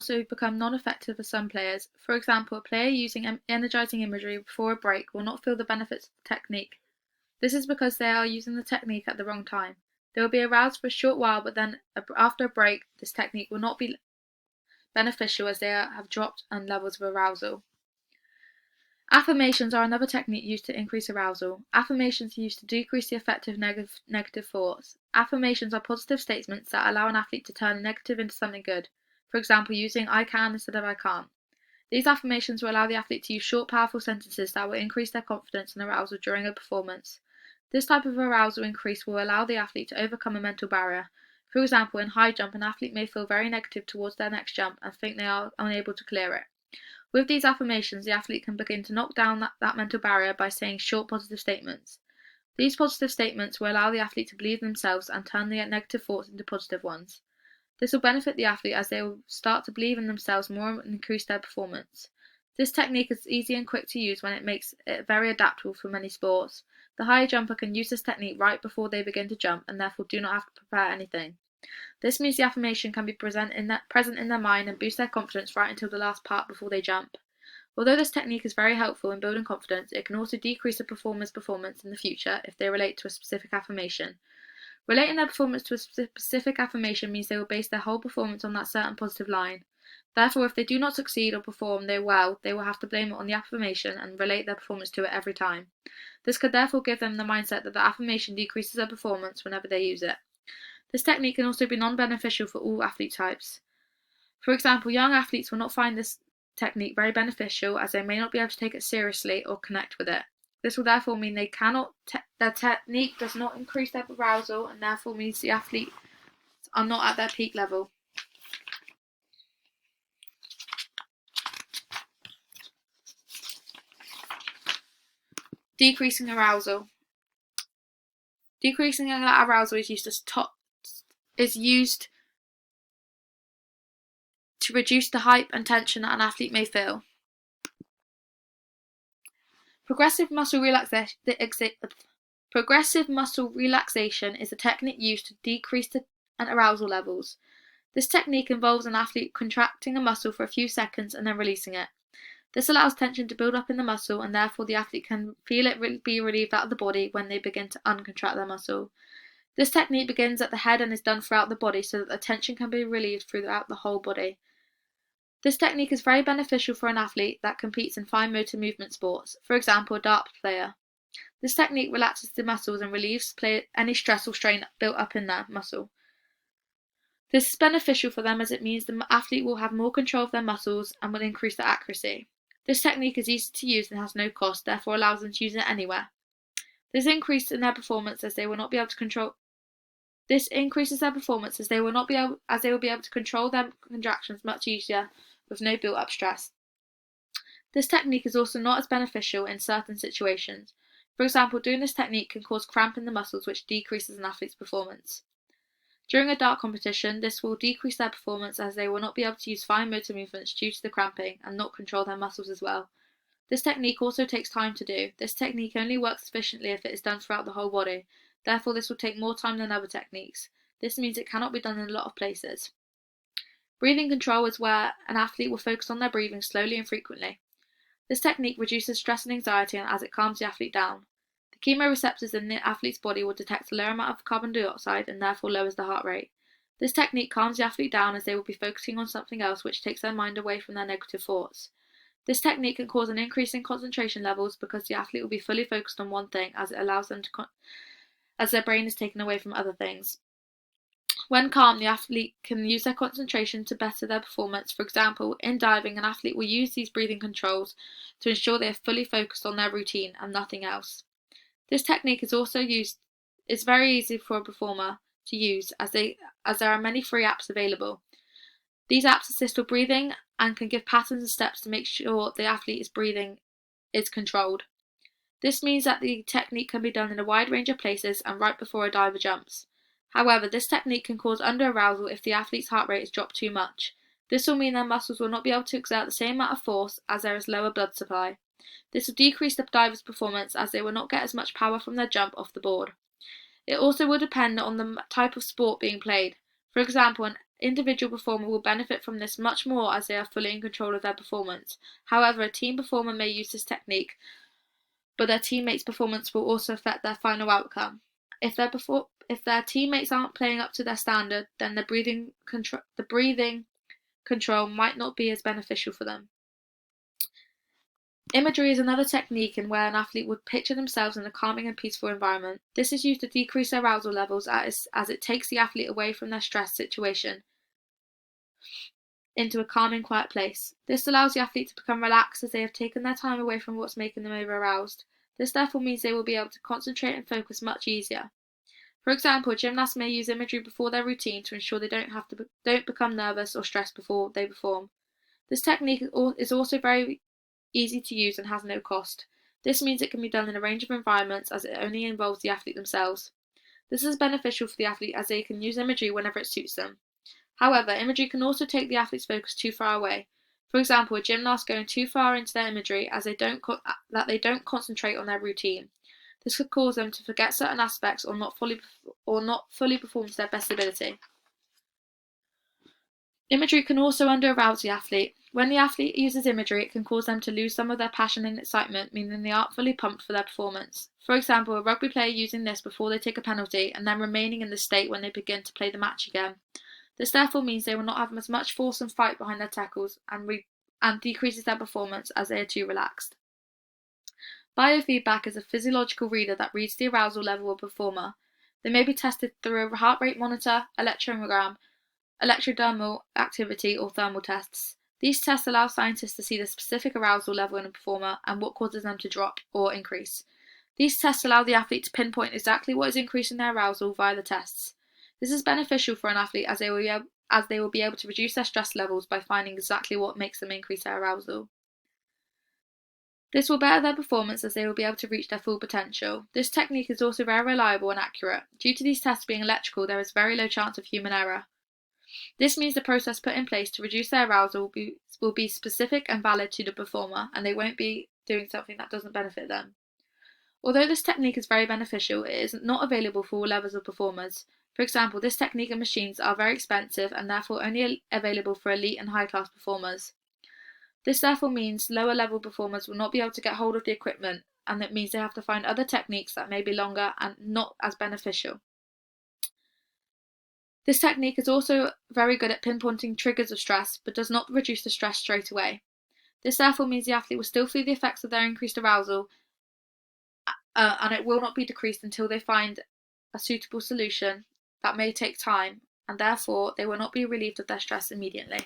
also become non-effective for some players. For example, a player using energizing imagery before a break will not feel the benefits of the technique. This is because they are using the technique at the wrong time. They will be aroused for a short while, but then after a break, this technique will not be beneficial as they have dropped in levels of arousal. Affirmations are another technique used to increase arousal. Affirmations are used to decrease the effect of negative thoughts. Affirmations are positive statements that allow an athlete to turn a negative into something good. For example, using I can instead of I can't. These affirmations will allow the athlete to use short, powerful sentences that will increase their confidence and arousal during a performance. This type of arousal increase will allow the athlete to overcome a mental barrier. For example, in high jump, an athlete may feel very negative towards their next jump and think they are unable to clear it. With these affirmations, the athlete can begin to knock down that mental barrier by saying short positive statements. These positive statements will allow the athlete to believe in themselves and turn the negative thoughts into positive ones. This will benefit the athlete as they will start to believe in themselves more and increase their performance. This technique is easy and quick to use when it makes it very adaptable for many sports. The high jumper can use this technique right before they begin to jump and therefore do not have to prepare anything. This means the affirmation can be present in their mind and boost their confidence right until the last part before they jump. Although this technique is very helpful in building confidence, it can also decrease a performer's performance in the future if they relate to a specific affirmation. Relating their performance to a specific affirmation means they will base their whole performance on that certain positive line. Therefore, if they do not succeed or perform well, they will have to blame it on the affirmation and relate their performance to it every time. This could therefore give them the mindset that the affirmation decreases their performance whenever they use it. This technique can also be non-beneficial for all athlete types. For example, young athletes will not find this technique very beneficial as they may not be able to take it seriously or connect with it. This will therefore mean their technique does not increase their arousal and therefore means the athletes are not at their peak level. Decreasing arousal. Decreasing arousal is used to reduce the hype and tension that an athlete may feel. Progressive muscle relaxation is a technique used to decrease the arousal levels. This technique involves an athlete contracting a muscle for a few seconds and then releasing it. This allows tension to build up in the muscle and therefore the athlete can feel it be relieved out of the body when they begin to uncontract their muscle. This technique begins at the head and is done throughout the body so that the tension can be relieved throughout the whole body. This technique is very beneficial for an athlete that competes in fine motor movement sports, for example, a dart player. This technique relaxes the muscles and relieves any stress or strain built up in their muscle. This is beneficial for them as it means the athlete will have more control of their muscles and will increase their accuracy. This technique is easy to use and has no cost, therefore allows them to use it anywhere. This increases their performance as they will be able to control their contractions much easier with no built-up stress. This technique is also not as beneficial in certain situations. For example, doing this technique can cause cramp in the muscles which decreases an athlete's performance. During a dart competition, this will decrease their performance as they will not be able to use fine motor movements due to the cramping and not control their muscles as well. This technique also takes time to do. This technique only works efficiently if it is done throughout the whole body. Therefore, this will take more time than other techniques. This means it cannot be done in a lot of places. Breathing control is where an athlete will focus on their breathing slowly and frequently. This technique reduces stress and anxiety as it calms the athlete down. The chemoreceptors in the athlete's body will detect a lower amount of carbon dioxide and therefore lowers the heart rate. This technique calms the athlete down as they will be focusing on something else which takes their mind away from their negative thoughts. This technique can cause an increase in concentration levels because the athlete will be fully focused on one thing as it allows them as their brain is taken away from other things. When calm, the athlete can use their concentration to better their performance. For example, in diving, an athlete will use these breathing controls to ensure they are fully focused on their routine and nothing else. This technique is very easy for a performer to use as there are many free apps available. These apps assist with breathing and can give patterns and steps to make sure the athlete's breathing is controlled. This means that the technique can be done in a wide range of places and right before a diver jumps. However, this technique can cause under-arousal if the athlete's heart rate is dropped too much. This will mean their muscles will not be able to exert the same amount of force as there is lower blood supply. This will decrease the diver's performance as they will not get as much power from their jump off the board. It also will depend on the type of sport being played. For example, individual performer will benefit from this much more as they are fully in control of their performance. However, a team performer may use this technique, but their teammates' performance will also affect their final outcome. If their teammates aren't playing up to their standard, then the breathing control might not be as beneficial for them. Imagery is another technique in where an athlete would picture themselves in a calming and peaceful environment. This is used to decrease arousal levels as it takes the athlete away from their stress situation into a calm and quiet place. This allows the athlete to become relaxed as they have taken their time away from what's making them over-aroused. This therefore means they will be able to concentrate and focus much easier. For example, gymnasts may use imagery before their routine to ensure they don't become nervous or stressed before they perform. This technique is also very easy to use and has no cost. This means it can be done in a range of environments as it only involves the athlete themselves. This is beneficial for the athlete as they can use imagery whenever it suits them. However, imagery can also take the athlete's focus too far away. For example, a gymnast going too far into their imagery as they don't concentrate on their routine. This could cause them to forget certain aspects or not fully perform to their best ability. Imagery can also under-arouse the athlete. When the athlete uses imagery, it can cause them to lose some of their passion and excitement, meaning they aren't fully pumped for their performance. For example, a rugby player using this before they take a penalty and then remaining in this state when they begin to play the match again. This therefore means they will not have as much force and fight behind their tackles and decreases their performance as they are too relaxed. Biofeedback is a physiological reader that reads the arousal level of a performer. They may be tested through a heart rate monitor, electrogram, electrodermal activity, or thermal tests. These tests allow scientists to see the specific arousal level in a performer and what causes them to drop or increase. These tests allow the athlete to pinpoint exactly what is increasing their arousal via the tests. This is beneficial for an athlete as they will be able to reduce their stress levels by finding exactly what makes them increase their arousal. This will better their performance as they will be able to reach their full potential. This technique is also very reliable and accurate. Due to these tests being electrical, there is very low chance of human error. This means the process put in place to reduce their arousal will be specific and valid to the performer, and they won't be doing something that doesn't benefit them. Although this technique is very beneficial, it is not available for all levels of performers. For example, this technique and machines are very expensive and therefore only available for elite and high-class performers. This therefore means lower level performers will not be able to get hold of the equipment, and that means they have to find other techniques that may be longer and not as beneficial. This technique is also very good at pinpointing triggers of stress, but does not reduce the stress straight away. This therefore means the athlete will still feel the effects of their increased arousal, and it will not be decreased until they find a suitable solution that may take time, and therefore they will not be relieved of their stress immediately.